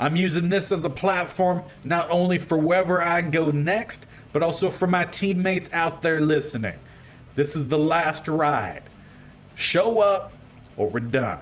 I'm using this as a platform not only for wherever I go next, but also for my teammates out there listening. This is the last ride. Show up or we're done.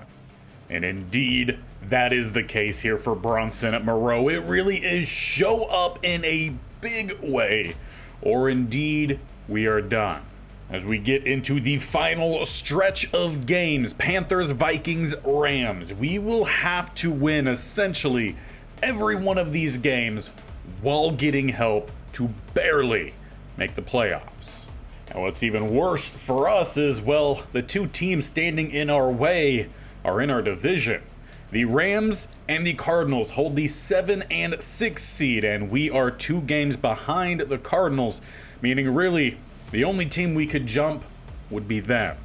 And indeed, that is the case here for Bronson Moreau. It really is show up in a big way, or indeed, we are done. As we get into the final stretch of games, Panthers, Vikings, Rams, we will have to win essentially every one of these games while getting help to barely make the playoffs. And what's even worse for us is, well, the two teams standing in our way are in our division. The Rams and the Cardinals hold the 7 and 6 seed, and we are 2 games behind the Cardinals, meaning really the only team we could jump would be them.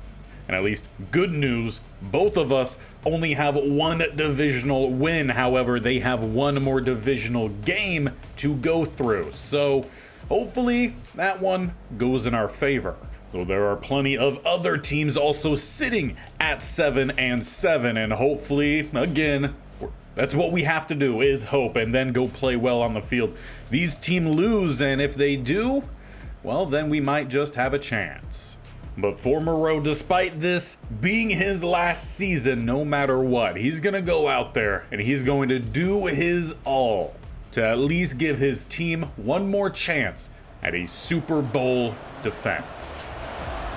And at least good news, both of us only have 1 divisional win. However, they have 1 more divisional game to go through. So hopefully that one goes in our favor. Though there are plenty of other teams also sitting at 7 and 7. And hopefully, again, that's what we have to do, is hope and then go play well on the field. These teams lose, and if they do, well, then we might just have a chance. But for Moreau, despite this being his last season, no matter what, he's going to go out there and he's going to do his all to at least give his team 1 more chance at a Super Bowl defense.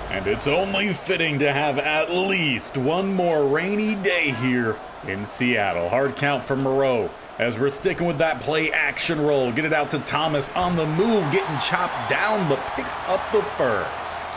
And it's only fitting to have at least 1 more rainy day here in Seattle. Hard count for Moreau, as we're sticking with that play action roll. Get it out to Thomas on the move, getting chopped down, but picks up the first.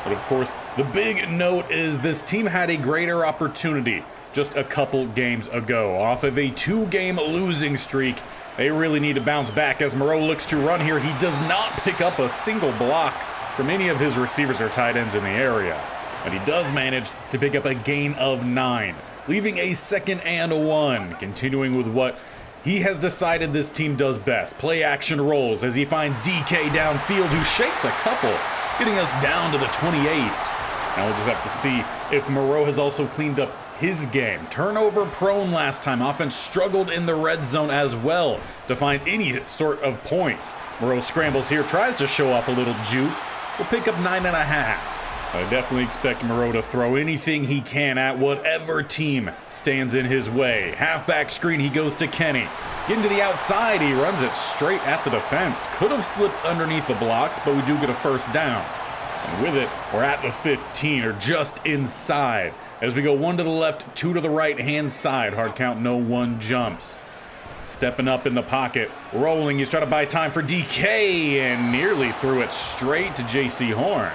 But of course, the big note is this team had a greater opportunity just a couple games ago. Off of a 2-game losing streak, they really need to bounce back as Moreau looks to run here. He does not pick up a single block from any of his receivers or tight ends in the area. But he does manage to pick up a gain of 9, leaving a 2nd and 1, continuing with what he has decided this team does best. Play action rolls as he finds DK downfield, who shakes a couple, getting us down to the 28. Now we'll just have to see if Moreau has also cleaned up his game. Turnover prone last time. Offense struggled in the red zone as well to find any sort of points. Moreau scrambles here, tries to show off a little juke. We'll pick up 9.5. I definitely expect Moreau to throw anything he can at whatever team stands in his way. Halfback screen, he goes to Kenny. Getting to the outside, he runs it straight at the defense. Could have slipped underneath the blocks, but we do get a first down. And with it, we're at the 15, or just inside. As we go 1 to the left, 2 to the right-hand side. Hard count, no 1 jumps. Stepping up in the pocket, rolling, he's trying to buy time for DK, and nearly threw it straight to JC Horn.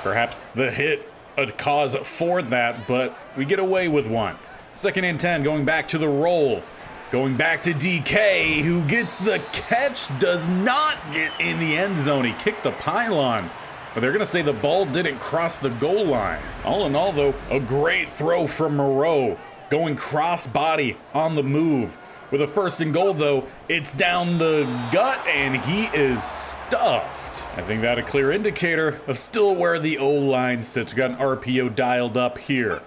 Perhaps the hit a cause for that, but we get away with 1. 2nd and 10, going back to the roll. Going back to DK, who gets the catch, does not get in the end zone. He kicked the pylon, but they're going to say the ball didn't cross the goal line. All in all, though, a great throw from Moreau, going cross-body on the move. With a 1st and goal, though, it's down the gut, and he is stuffed. I think that a clear indicator of still where the O-line sits. We got an RPO dialed up here,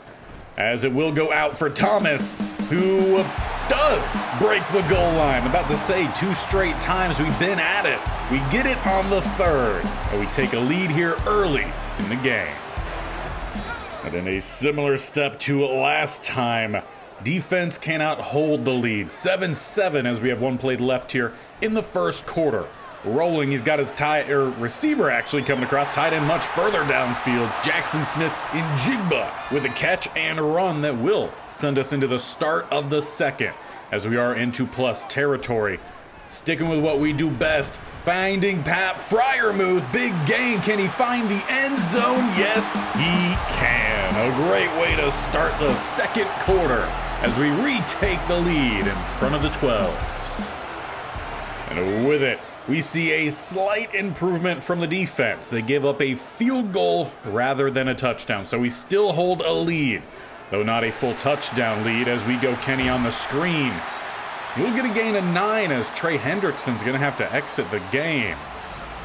as it will go out for Thomas, who does break the goal line. I'm about to say 2 straight times we've been at it. We get it on the 3rd, and we take a lead here early in the game. And in a similar step to last time, defense cannot hold the lead. 7-7 as we have 1 play left here in the 1st quarter. Rolling, he's got his receiver actually coming across, tight end much further downfield. Jackson Smith in Jigba with a catch and a run that will send us into the start of the 2nd as we are into plus territory. Sticking with what we do best, finding Pat Freiermuth. Big gain. Can he find the end zone? Yes, he can. A great way to start the 2nd quarter as we retake the lead in front of the 12s. And with it, we see a slight improvement from the defense. They give up a field goal rather than a touchdown, so we still hold a lead, though not a full touchdown lead as we go Kenny on the screen. We'll get a gain of 9 as Trey Hendrickson's going to have to exit the game.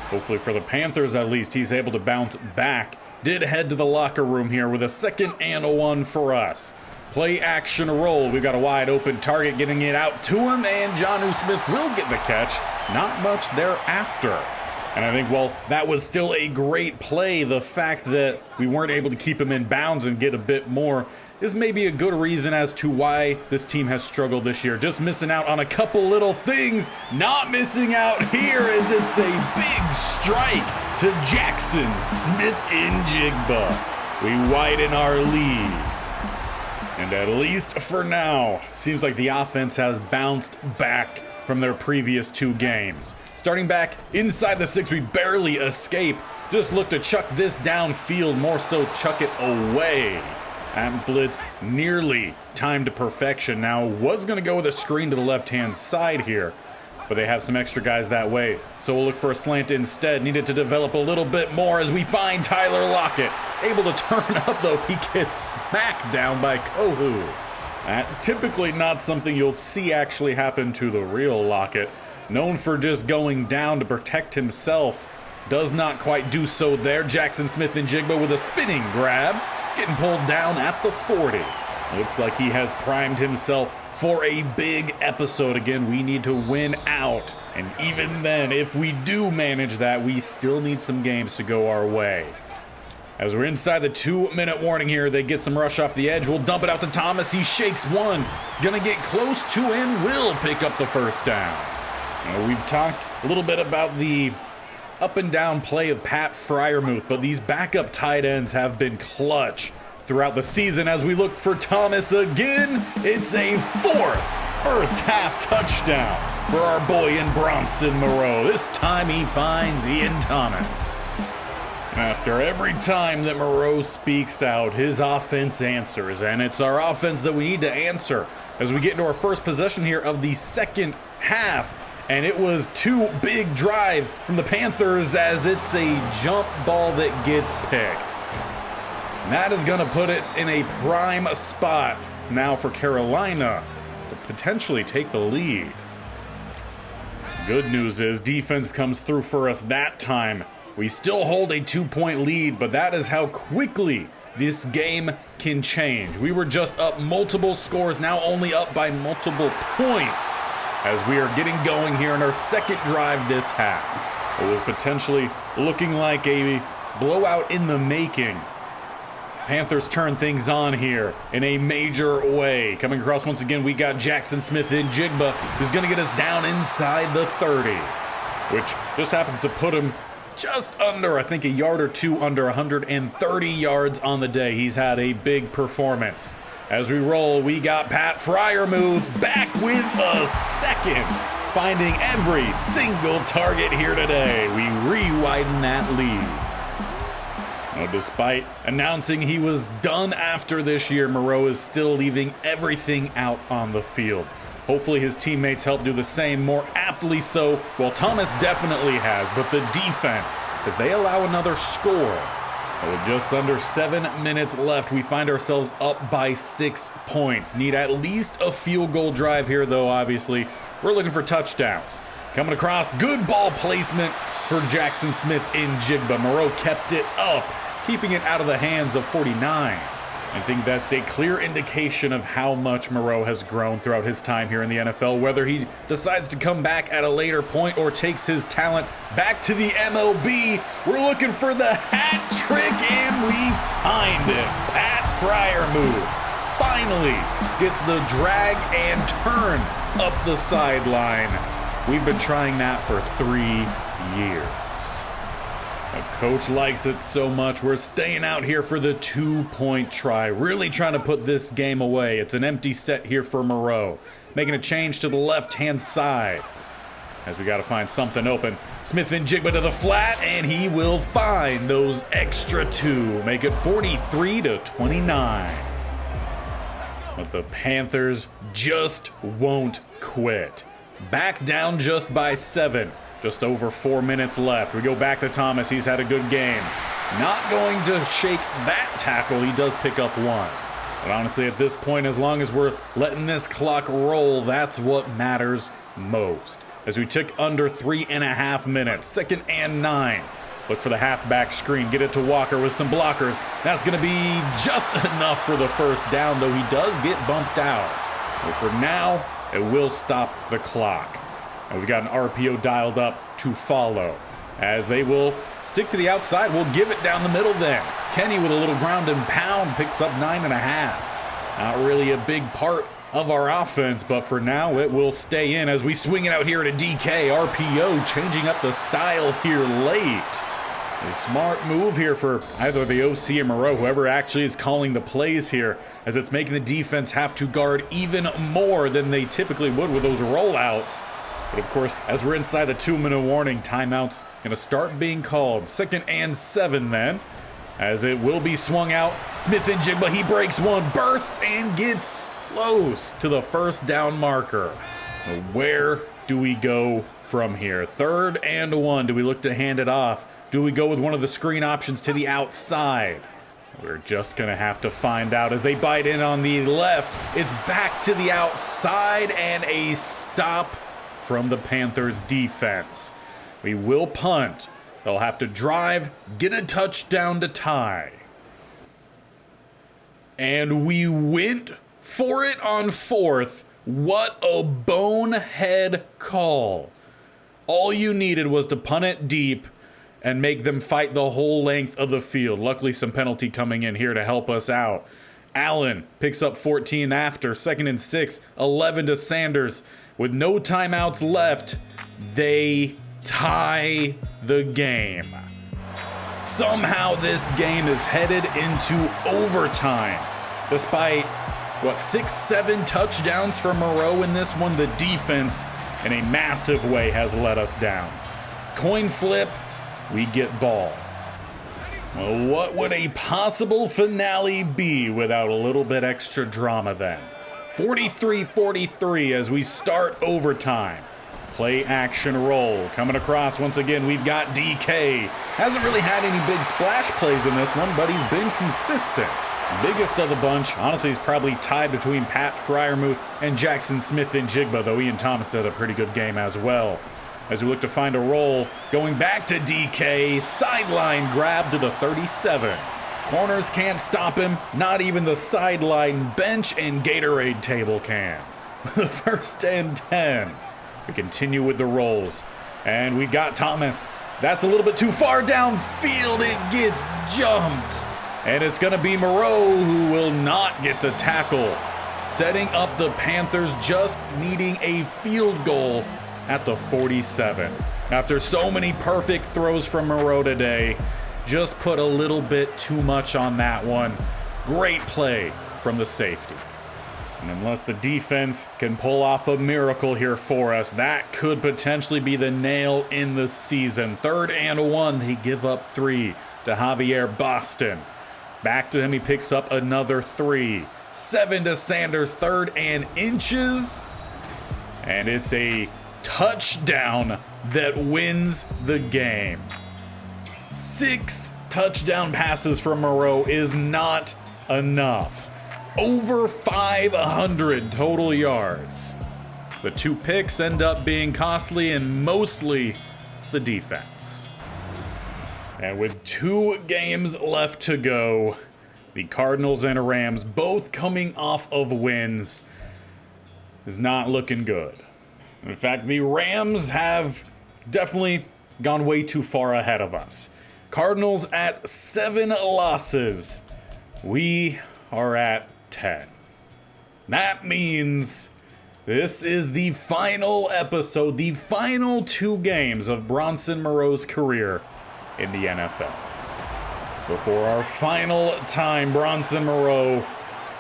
Hopefully for the Panthers at least, he's able to bounce back. Did head to the locker room here with a 2nd and 1 for us. Play action roll. We've got a wide open target getting it out to him, and Jonnu Smith will get the catch. Not much thereafter. And I think, well, that was still a great play. The fact that we weren't able to keep him in bounds and get a bit more is maybe a good reason as to why this team has struggled this year. Just missing out on a couple little things. Not missing out here as it's a big strike to Jackson Smith-Njigba. We widen our lead. And at least for now, seems like the offense has bounced back from their previous 2 games. Starting back inside the 6, we barely escape. Just look to chuck this downfield, more so chuck it away. That blitz nearly timed to perfection. Now, was going to go with a screen to the left-hand side here, but they have some extra guys that way. So we'll look for a slant instead. Needed to develop a little bit more as we find Tyler Lockett. Able to turn up, though he gets smacked down by Kohu. That typically not something you'll see actually happen to the real Lockett. Known for just going down to protect himself. Does not quite do so there. Jackson Smith-Njigba with a spinning grab. Getting pulled down at the 40. Looks like he has primed himself for a big episode. Again, we need to win out. And even then, if we do manage that, we still need some games to go our way. As we're inside the 2-minute warning here, they get some rush off the edge. We'll dump it out to Thomas. He shakes one. He's going to get close to and will pick up the first down. We've talked a little bit about the up and down play of Pat Freiermuth, but these backup tight ends have been clutch throughout the season. As we look for Thomas again, it's a 4th first half touchdown for our boy in Bronson Moreau. This time he finds Ian Thomas. After every time that Moreau speaks out, his offense answers, and it's our offense that we need to answer as we get into our first possession here of the second half. And it was 2 big drives from the Panthers as it's a jump ball that gets picked. And that is going to put it in a prime spot now for Carolina to potentially take the lead. Good news is defense comes through for us that time. We still hold a 2-point lead, but that is how quickly this game can change. We were just up multiple scores, now only up by multiple points, as we are getting going here in our second drive this half. It was potentially looking like a blowout in the making. Panthers turn things on here in a major way. Coming across once again, we got Jackson Smith-Njigba, who's going to get us down inside the 30, which just happens to put him just under, I think, a yard or two under 130 yards on the day. He's had a big performance. As we roll, we got Pat Freiermuth back with a second, finding every single target here today. We re-widen that lead. Now, despite announcing he was done after this year, Moreau is still leaving everything out on the field. Hopefully his teammates help do the same, more aptly so. Well, Thomas definitely has, but the defense, as they allow another score. With just under 7 minutes left, we find ourselves up by 6 points. Need at least a field goal drive here, though, obviously. We're looking for touchdowns. Coming across, good ball placement for Jackson Smith-Njigba. Moreau kept it up, keeping it out of the hands of 49. I think that's a clear indication of how much Moreau has grown throughout his time here in the NFL, whether he decides to come back at a later point or takes his talent back to the MLB. We're looking for the hat trick, and we find it. Pat Freiermuth finally gets the drag and turn up the sideline. We've been trying that for 3 years. The coach likes it so much, we're staying out here for the 2-point try. Really trying to put this game away. It's an empty set here for Moreau. Making a change to the left-hand side. As we got to find something open. Smith-Njigba to the flat, and he will find those extra 2. Make it 43-29. But the Panthers just won't quit. Back down just by 7. Just over 4 minutes left. We go back to Thomas. He's had a good game. Not going to shake that tackle. He does pick up 1. But honestly, at this point, as long as we're letting this clock roll, that's what matters most. As we tick under 3.5 minutes. 2nd and 9. Look for the halfback screen. Get it to Walker with some blockers. That's going to be just enough for the first down, though he does get bumped out. But for now, it will stop the clock. And we've got an RPO dialed up to follow. As they will stick to the outside, we'll give it down the middle then. Kenny with a little ground and pound picks up 9.5. Not really a big part of our offense, but for now it will stay in as we swing it out here at a DK. RPO changing up the style here late. A smart move here for either the OC or Moreau, whoever actually is calling the plays here, as it's making the defense have to guard even more than they typically would with those rollouts. But of course, as we're inside the 2-minute warning, timeout's gonna start being called. 2nd and 7 then, as it will be swung out. Smith-Njigba, he breaks one, bursts and gets close to the first down marker. But where do we go from here? 3rd and 1, do we look to hand it off? Do we go with one of the screen options to the outside? We're just gonna have to find out as they bite in on the left. It's back to the outside and a stop from the Panthers defense. We will punt. They'll have to drive, get a touchdown to tie. And we went for it on 4th. What a bonehead call. All you needed was to punt it deep and make them fight the whole length of the field. Luckily, some penalty coming in here to help us out. Allen picks up 14 after. 2nd and 6, 11 to Sanders. With no timeouts left, they tie the game. Somehow this game is headed into overtime. Despite, 6-7 touchdowns for Moreau in this one, the defense in a massive way has let us down. Coin flip, we get ball. Well, what would a possible finale be without a little bit extra drama then? 43-43 as we start overtime. Play action roll. Coming across once again, we've got DK. Hasn't really had any big splash plays in this one, but he's been consistent. Biggest of the bunch, honestly, he's probably tied between Pat Freiermuth and Jackson Smith-Njigba, though Ian Thomas had a pretty good game as well. As we look to find a roll, going back to DK, sideline grab to the 37. Corners can't stop him, not even the sideline bench and Gatorade table can. The 1st and 10. We continue with the rolls, and we got Thomas. That's a little bit too far downfield. It gets jumped, and it's going to be Moreau who will not get the tackle, setting up the Panthers just needing a field goal at the 47. After so many perfect throws from Moreau today, just put a little bit too much on that one. Great play from the safety. And unless the defense can pull off a miracle here for us, that could potentially be the nail in the season. 3rd and 1, they give up 3 to Javier Boston. Back to him, he picks up another 3. 7 to Sanders, 3rd and inches. And it's a touchdown that wins the game. 6 touchdown passes from Moreau is not enough. Over 500 total yards. The 2 picks end up being costly, and mostly it's the defense. And with 2 games left to go, the Cardinals and Rams both coming off of wins is not looking good. In fact, the Rams have definitely gone way too far ahead of us. Cardinals at 7 losses. We are at 10. That means this is the final episode, the final 2 games of Bronson Moreau's career in the NFL. Before our final time, Bronson Moreau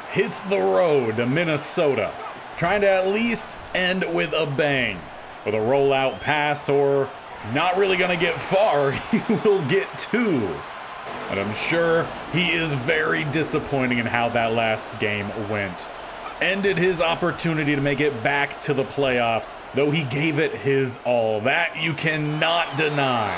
hits the road to Minnesota, trying to at least end with a bang. With a rollout pass, or not really going to get far, he will get 2. And I'm sure he is very disappointing in how that last game went. Ended his opportunity to make it back to the playoffs, though he gave it his all. That you cannot deny.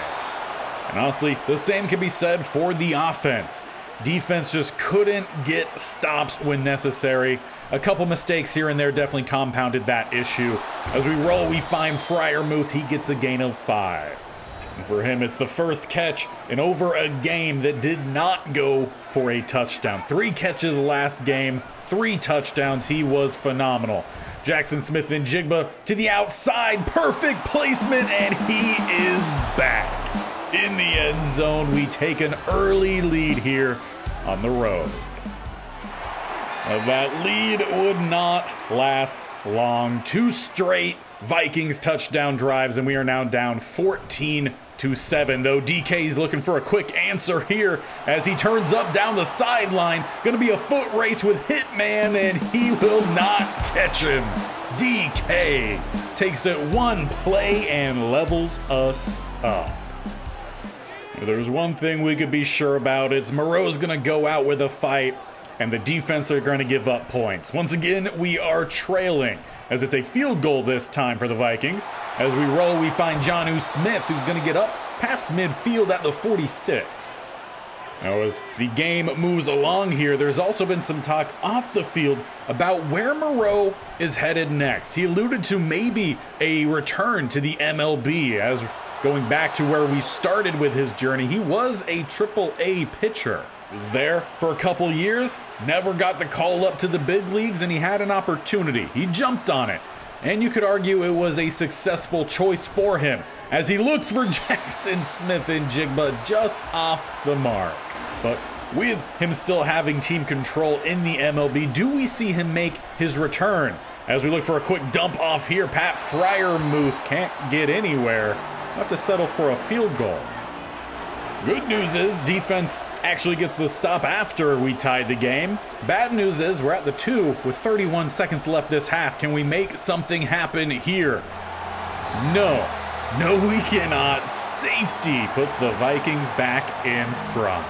And honestly, the same can be said for the offense. Defense just couldn't get stops when necessary. A couple mistakes here and there definitely compounded that issue. As we roll, we find Freiermuth. He gets a gain of 5. And for him, it's the first catch in over a game that did not go for a touchdown. 3 catches last game, 3 touchdowns. He was phenomenal. Jackson Smith-Njigba to the outside, perfect placement, and he is back. In the end zone, we take an early lead here on the road. That lead would not last long. 2 straight Vikings touchdown drives, and we are now down 14-7, though DK's looking for a quick answer here as he turns up down the sideline. Gonna be a foot race with Hitman, and he will not catch him. DK takes it 1 play and levels us up. If there's one thing we could be sure about, it's Moreau's gonna go out with a fight, and the defense are gonna give up points. Once again, we are trailing, as it's a field goal this time for the Vikings. As we roll, we find Jonnu Smith, who's gonna get up past midfield at the 46. Now, as the game moves along here, there's also been some talk off the field about where Moreau is headed next. He alluded to maybe a return to the MLB, as going back to where we started with his journey, he was a AA pitcher. He was there for a couple years, never got the call up to the big leagues, and he had an opportunity. He jumped on it, and you could argue it was a successful choice for him, as he looks for Jackson Smith-Njigba just off the mark. But with him still having team control in the MLB, do we see him make his return? As we look for a quick dump off here, Pat Freiermuth can't get anywhere. We'll have to settle for a field goal. Good news is defense actually gets the stop after we tied the game. Bad news is we're at the 2 with 31 seconds left this half. Can we make something happen here? No, we cannot. Safety puts the Vikings back in front.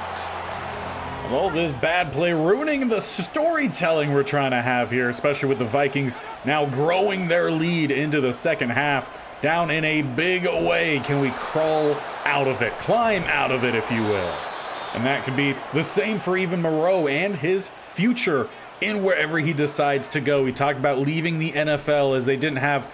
All this bad play ruining the storytelling we're trying to have here, especially with the Vikings now growing their lead into the second half. Down in a big way. Can we crawl out of it? Climb out of it, if you will. And that could be the same for even Moreau and his future in wherever he decides to go. We talked about leaving the NFL as they didn't have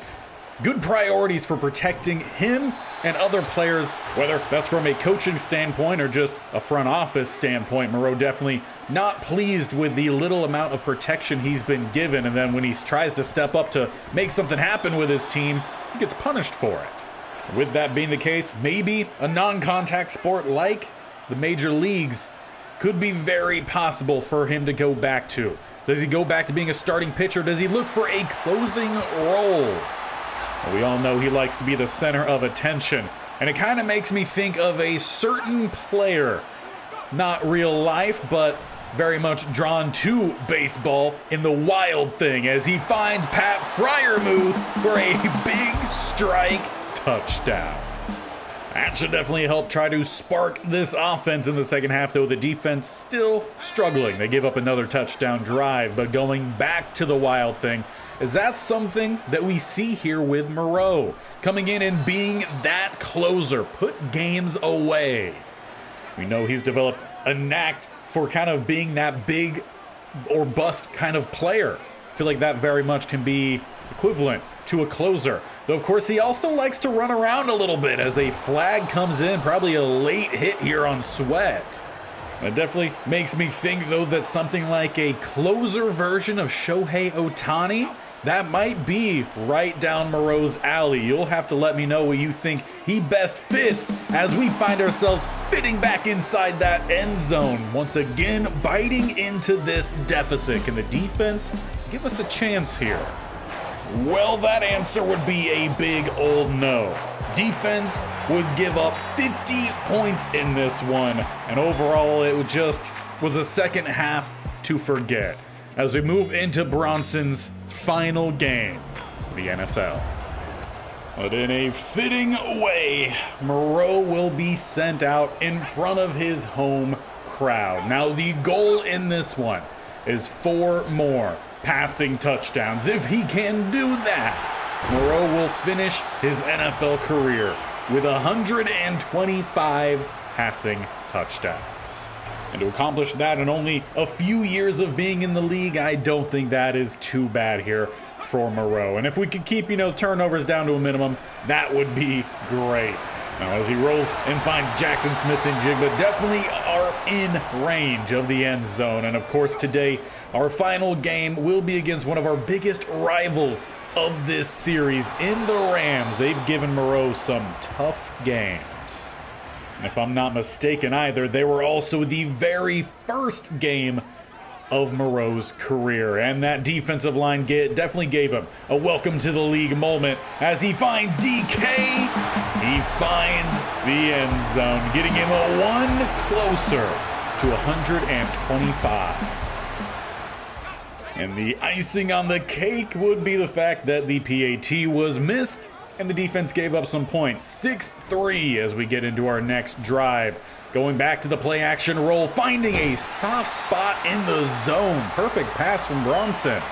good priorities for protecting him and other players, whether that's from a coaching standpoint or just a front office standpoint. Moreau definitely not pleased with the little amount of protection he's been given, and then when he tries to step up to make something happen with his team, he gets punished for it. With that being the case, maybe a non-contact sport like the major leagues could be very possible for him to go back to. Does he go back to being a starting pitcher? Does he look for a closing role? Well, we all know he likes to be the center of attention, and it kind of makes me think of a certain player, not real life, but very much drawn to baseball in The Wild Thing, as he finds Pat Freiermuth for a big strike touchdown. That should definitely help try to spark this offense in the second half, though the defense still struggling. They give up another touchdown drive, but going back to The Wild Thing, is that something that we see here with Moreau, coming in and being that closer, put games away. We know he's developed a knack for kind of being that big or bust kind of player. I feel like that very much can be equivalent to a closer. Though, of course, he also likes to run around a little bit as a flag comes in, probably a late hit here on Sweat. It definitely makes me think, though, that something like a closer version of Shohei Ohtani, that might be right down Moreau's alley. You'll have to let me know what you think he best fits as we find ourselves fitting back inside that end zone. Once again, biting into this deficit. Can the defense give us a chance here? Well, that answer would be a big old no. Defense would give up 50 points in this one, and overall it was a second half to forget as we move into Bronson's final game of the NFL. But in a fitting way, Moreau will be sent out in front of his home crowd. Now, the goal in this one is 4 more passing touchdowns. If he can do that, Moreau will finish his NFL career with 125 passing touchdowns. And to accomplish that in only a few years of being in the league, I don't think that is too bad here for Moreau. And if we could keep, turnovers down to a minimum, that would be great. Now as he rolls and finds Jackson Smith-Njigba, definitely are in range of the end zone. And of course today, our final game will be against one of our biggest rivals of this series in the Rams. They've given Moreau some tough games. And if I'm not mistaken either, they were also the very first game of Moreau's career, and that defensive line definitely gave him a welcome to the league moment as he finds DK. He finds the end zone, getting him a one closer to 125. And the icing on the cake would be the fact that the PAT was missed and the defense gave up some points. 6-3 as we get into our next drive. Going back to the play action roll, finding a soft spot in the zone. Perfect pass from Bronson.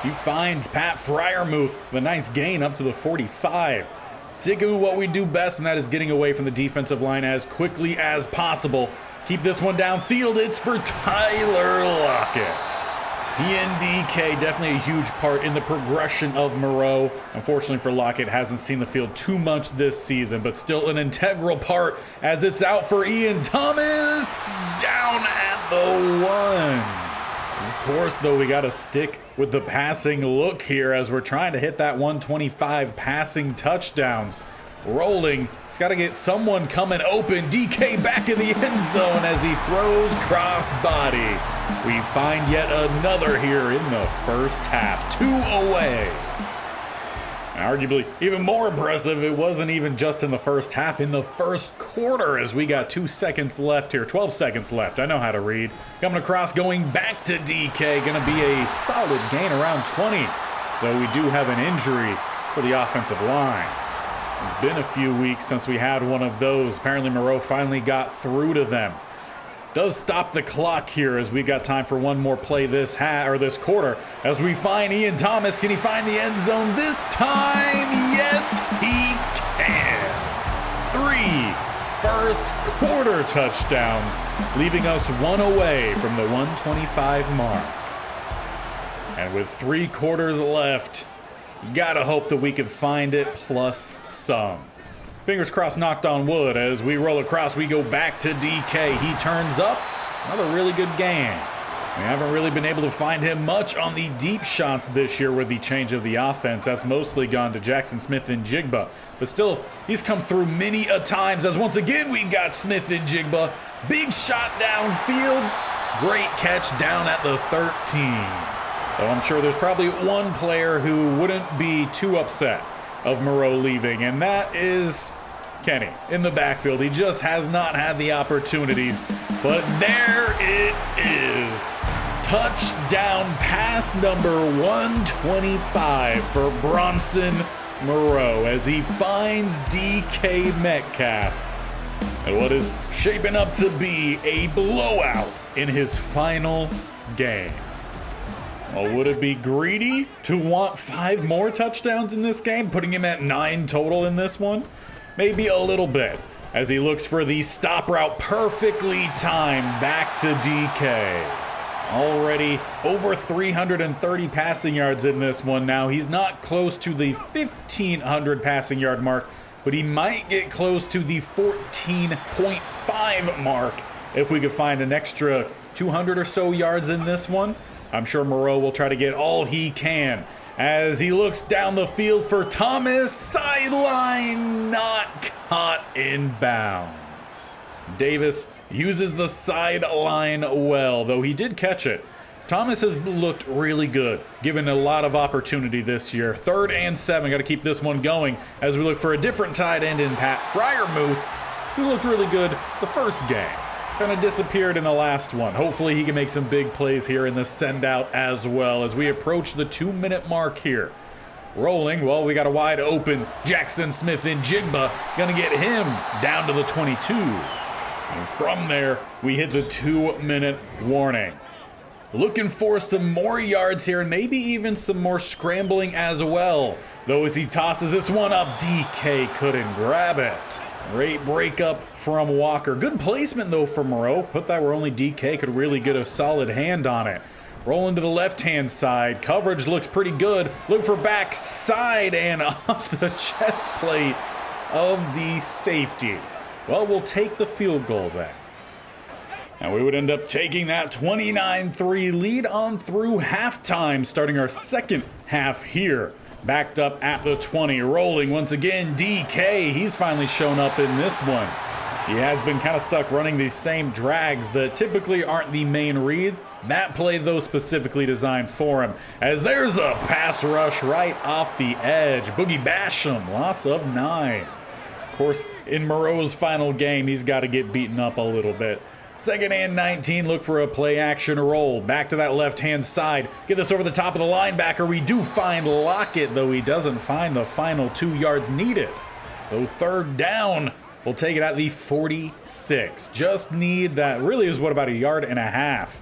He finds Pat Freiermuth with a nice gain up to the 45. Sticking with what we do best, and that is getting away from the defensive line as quickly as possible. Keep this one downfield. It's for Tyler Lockett. He and DK definitely a huge part in the progression of Moreau. Unfortunately for Lockett, hasn't seen the field too much this season, but still an integral part as it's out for Ian Thomas, down at the 1. Of course, though, we got to stick with the passing look here as we're trying to hit that 125 passing touchdowns. Rolling, he's got to get someone coming open. DK back in the end zone as he throws cross body. We find yet another here in the first half. 2 away. And arguably even more impressive, it wasn't even just in the first half, in the first quarter as we got 2 seconds left here. 12 seconds left. I know how to read. Coming across, going back to DK. Going to be a solid gain around 20. Though we do have an injury for the offensive line. It's been a few weeks since we had one of those. Apparently Moreau finally got through to them. Does stop the clock here as we got time for one more play this quarter as we find Ian Thomas. Can he find the end zone this time? Yes, he can. 3 first quarter touchdowns, leaving us 1 away from the 125 mark. And with 3 quarters left, you gotta hope that we could find it plus some. Fingers crossed, knocked on wood. As we roll across, we go back to DK. He turns up. Another really good game. We haven't really been able to find him much on the deep shots this year with the change of the offense. That's mostly gone to Jackson Smith-Njigba. But still, he's come through many a times as once again we got Smith-Njigba. Big shot downfield. Great catch down at the 13. Though I'm sure there's probably one player who wouldn't be too upset of Moreau leaving, and that is Kenny in the backfield. He just has not had the opportunities, but there it is. Touchdown pass number 125 for Bronson Moreau as he finds DK Metcalf. And what is shaping up to be a blowout in his final game. Well, would it be greedy to want 5 more touchdowns in this game, putting him at 9 total in this one? Maybe a little bit, as he looks for the stop route perfectly timed back to DK. Already over 330 passing yards in this one now. He's not close to the 1,500 passing yard mark, but he might get close to the 14.5 mark if we could find an extra 200 or so yards in this one. I'm sure Moreau will try to get all he can as he looks down the field for Thomas. Sideline, not caught in bounds. Davis uses the sideline well, though he did catch it. Thomas has looked really good, given a lot of opportunity this year. 3rd and 7, got to keep this one going as we look for a different tight end in Pat Freiermuth, who looked really good the first game. Kind of disappeared in the last one. Hopefully he can make some big plays here in the send out as well as we approach the 2-minute mark here. Rolling, well, we got a wide open Jackson Smith-Njigba. Gonna get him down to the 22. And from there, we hit the 2-minute warning. Looking for some more yards here and maybe even some more scrambling as well. Though as he tosses this one up, DK couldn't grab it. Great breakup from Walker. Good placement, though, for Moreau. Put that where only DK could really get a solid hand on it. Rolling to the left-hand side. Coverage looks pretty good. Look for backside and off the chest plate of the safety. Well, we'll take the field goal then. And we would end up taking that 29-3 lead on through halftime, starting our second half here. Backed up at the 20, rolling once again, DK. He's finally shown up in this one. He has been kind of stuck running these same drags that typically aren't the main read. That play, though, specifically designed for him. As there's a pass rush right off the edge. Boogie Basham, loss of 9. Of course, in Moreau's final game, he's got to get beaten up a little bit. Second and 19, look for a play action roll. Back to that left-hand side. Get this over the top of the linebacker. We do find Lockett, though he doesn't find the final 2 yards needed. So third down, we'll take it at the 46. Just need that, really is what, about 1.5 yards.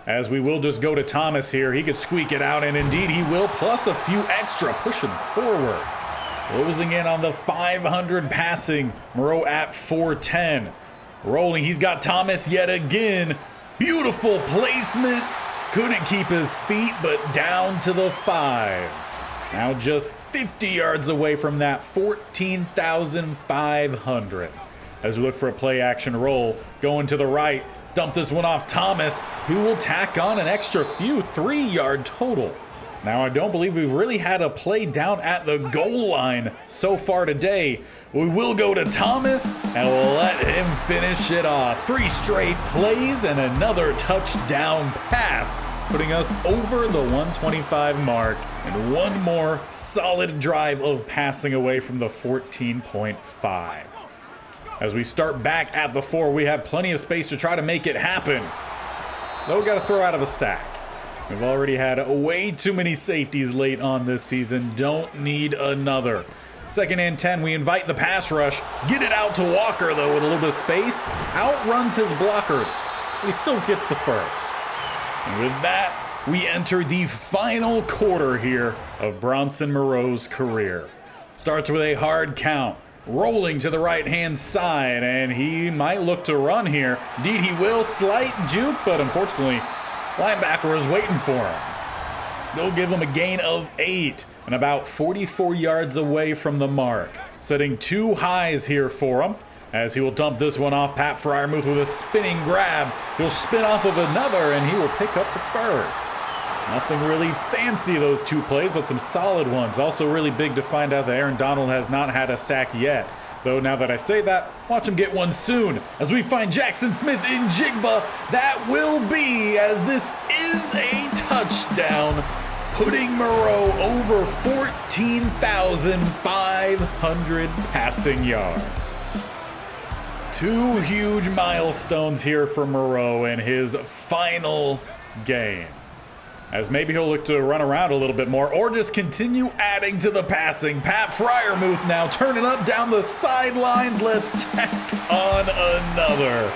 As we will just go to Thomas here. He could squeak it out, and indeed he will, plus a few extra, pushing forward. Closing in on the 500 passing. Moreau at 410. Rolling, he's got Thomas yet again. Beautiful placement. Couldn't keep his feet, but down to the 5. Now just 50 yards away from that 14,500. As we look for a play action roll, going to the right, dump this one off Thomas, who will tack on an extra few, 3-yard total. Now, I don't believe we've really had a play down at the goal line so far today. We will go to Thomas, and we'll let him finish it off. 3 straight plays and another touchdown pass, putting us over the 125 mark, and one more solid drive of passing away from the 14.5. As we start back at the 4, we have plenty of space to try to make it happen. Though, got to throw out of a sack. We've already had way too many safeties late on this season. Don't need another. Second and 10, we invite the pass rush. Get it out to Walker, though, with a little bit of space. Outruns his blockers, but he still gets the first. And with that, we enter the final quarter here of Bronson Moreau's career. Starts with a hard count. Rolling to the right-hand side, and he might look to run here. Indeed, he will. Slight juke, but unfortunately, linebacker is waiting for him. Still give him a gain of 8 and about 44 yards away from the mark. Setting 2 highs here for him as he will dump this one off. Pat Fryermuth with a spinning grab. He'll spin off of another, and he will pick up the first. Nothing really fancy, those 2 plays, but some solid ones. Also really big to find out that Aaron Donald has not had a sack yet. Though now that I say that, watch him get one soon. As we find Jackson Smith in Jigba, that will be, as this is a touchdown, putting Moreau over 14,500 passing yards. 2 huge milestones here for Moreau in his final game. As maybe he'll look to run around a little bit more or just continue adding to the passing. Pat Fryermuth now turning up down the sidelines. Let's tack on another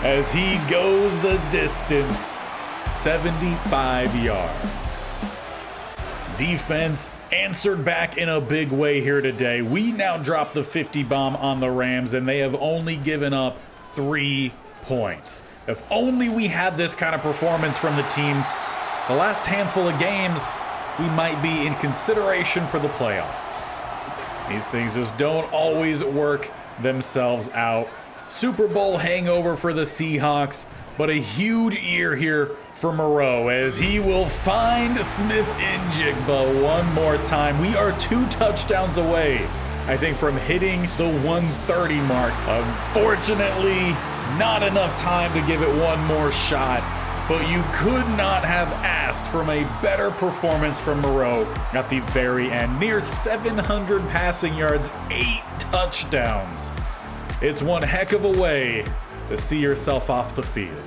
as he goes the distance, 75 yards. Defense answered back in a big way here today. We now drop the 50 bomb on the Rams, and they have only given up 3 points. If only we had this kind of performance from the team the last handful of games, we might be in consideration for the playoffs. These things just don't always work themselves out. Super Bowl hangover for the Seahawks, but a huge year here for Moreau as he will find Smith in Jigba one more time. We are 2 touchdowns away, I think, from hitting the 130 mark. Unfortunately, not enough time to give it one more shot. But you could not have asked for a better performance from Moreau at the very end. Near 700 passing yards, 8 touchdowns. It's one heck of a way to see yourself off the field.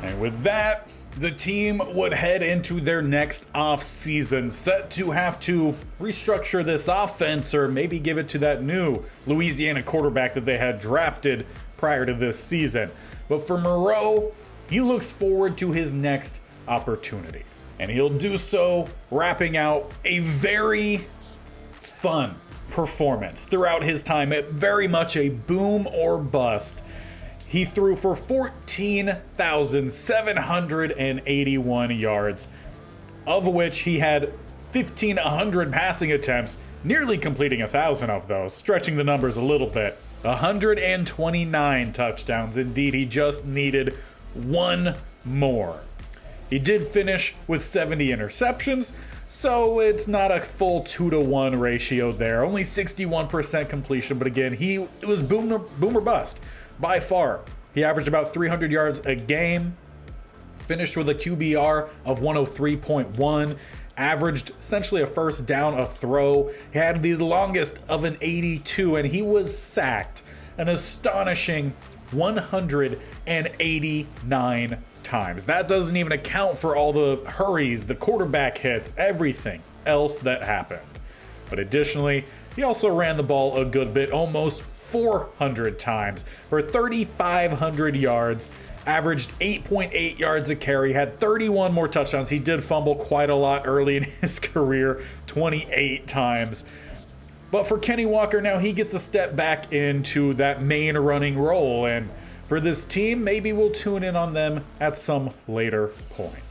And with that, the team would head into their next off-season, set to have to restructure this offense or maybe give it to that new Louisiana quarterback that they had drafted prior to this season. But for Moreau, he looks forward to his next opportunity, and he'll do so wrapping out a very fun performance throughout his time at very much a boom or bust. He threw for 14,781 yards, of which he had 1,500 passing attempts nearly completing 1,000 of those, stretching the numbers a little bit. 129 touchdowns. Indeed, he just needed one more. He did finish with 70 interceptions, so it's not a full 2-to-1 ratio there. Only 61% completion, but again, it was boom or bust by far. He averaged about 300 yards a game, finished with a QBR of 103.1, averaged essentially a first down a throw. He had the longest of an 82, and he was sacked an astonishing 189 times. That doesn't even account for all the hurries, the quarterback hits, everything else that happened. But additionally, he also ran the ball a good bit, almost 400 times for 3,500 yards, averaged 8.8 yards a carry, had 31 more touchdowns. He did fumble quite a lot early in his career, 28 times. But for Kenny Walker, now he gets a step back into that main running role, and for this team, maybe we'll tune in on them at some later point.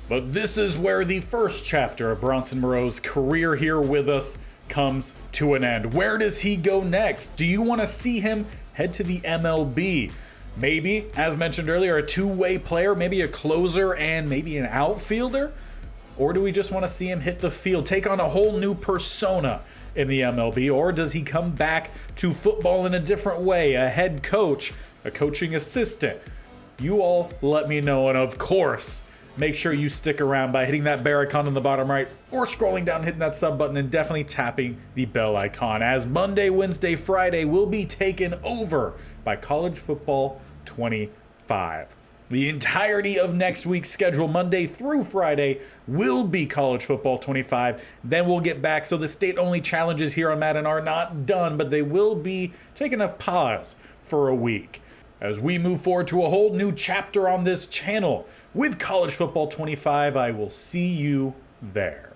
But this is where the first chapter of Bronson Moreau's career here with us comes to an end. Where does he go next? Do you want to see him head to the MLB? Maybe, as mentioned earlier, a two-way player, maybe a closer and maybe an outfielder? Or do we just want to see him hit the field, take on a whole new persona in the MLB? Or does he come back to football in a different way, a head coach, a coaching assistant? You all let me know, and of course, make sure you stick around by hitting that bear icon on the bottom right or scrolling down, hitting that sub button, and definitely tapping the bell icon, as Monday, Wednesday, Friday will be taken over by College Football 25. The entirety of next week's schedule, Monday through Friday, will be College Football 25. Then we'll get back. So the state-only challenges here on Madden are not done, but they will be taking a pause for a week as we move forward to a whole new chapter on this channel with College Football 25. I will see you there.